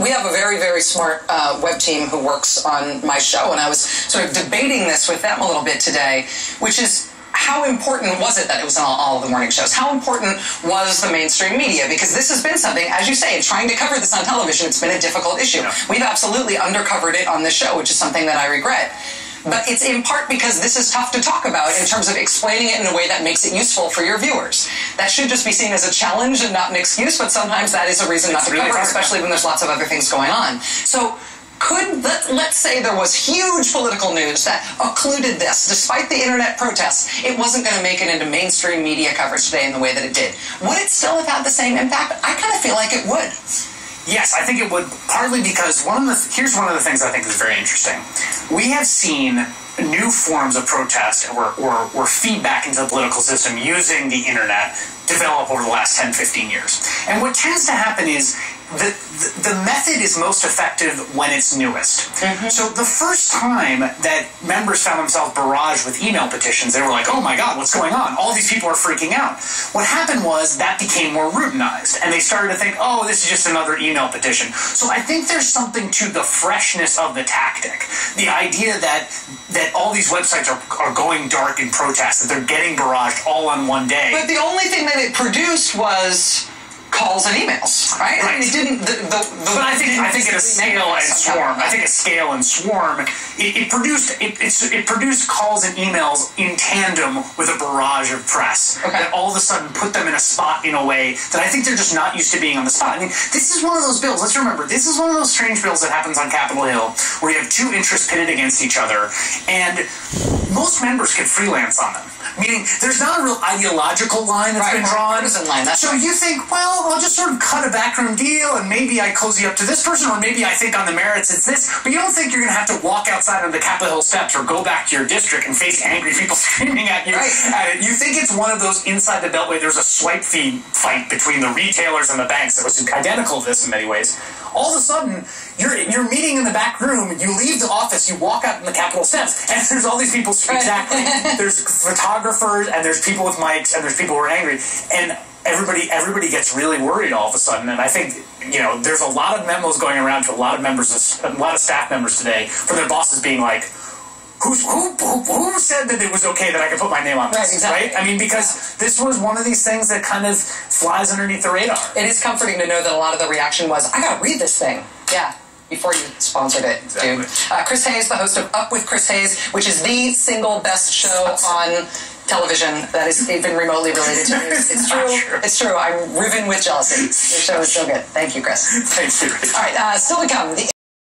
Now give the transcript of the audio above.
we have a very, very smart web team who works on my show, and I was sort of debating this with them a little bit today, which is, how important was it that it was on all of the morning shows? How important was the mainstream media? Because this has been something, as you say, trying to cover this on television, it's been a difficult issue. Yeah. We've absolutely undercovered it on this show, which is something that I regret. But it's in part because this is tough to talk about in terms of explaining it in a way that makes it useful for your viewers. That should just be seen as a challenge and not an excuse, but sometimes that is a reason not to cover it, especially when there's lots of other things going on. So, let's say there was huge political news that occluded this. Despite the internet protests, it wasn't going to make it into mainstream media coverage today in the way that it did. Would it still have had the same impact? I kind of feel like it would. Yes, I think it would, partly because here's one of the things I think is very interesting. We have seen new forms of protest or feedback into the political system using the internet develop over the last 10, 15 years. And what tends to happen is the method is most effective when it's newest. Mm-hmm. So the first time that members found themselves barraged with email petitions, they were like, oh my God, what's going on? All these people are freaking out. What happened was that became more routinized, and they started to think, oh, this is just another email petition. So I think there's something to the freshness of the tactic. The idea that all these websites are going dark in protest, that they're getting barraged all on one day. But the only thing that it produced was calls and emails, right? I mean, it didn't. But I think at a scale and swarm. I think at scale and swarm, it produced calls and emails in tandem with a barrage of press that all of a sudden put them in a spot in a way that I think they're just not used to being on the spot. I mean, this is one of those bills. Let's remember, this is one of those strange bills that happens on Capitol Hill, where you have two interests pitted against each other, and most members can freelance on them. Meaning, there's not a real ideological line that's been drawn. So you think, well, I'll just sort of cut a backroom deal, and maybe I cozy up to this person, or maybe I think on the merits it's this. But you don't think you're going to have to walk outside on the Capitol Hill steps or go back to your district and face angry people screaming at you. At it. You think it's one of those inside the Beltway, there's a swipe fee fight between the retailers and the banks that was identical to this in many ways. All of a sudden, you're meeting in the back room, you leave the office, you walk out in the Capitol steps, and there's all these people, exactly. There's photographers, and there's people with mics, and there's people who are angry, and everybody gets really worried all of a sudden. And I think, there's a lot of memos going around to a lot of members, a lot of staff members today, from their bosses being like, who said that it was okay that I could put my name on this, right? I mean, because this was one of these things that kind of flies underneath the radar. It is comforting to know that a lot of the reaction was, I gotta read this thing. Yeah. Before you sponsored it, dude. Chris Hayes, the host of Up with Chris Hayes, which is the single best show on television that is even remotely related to news. It's true. It's true. I'm riven with jealousy. Your show is so good. Thank you, Chris. Thank you. All right, still to come.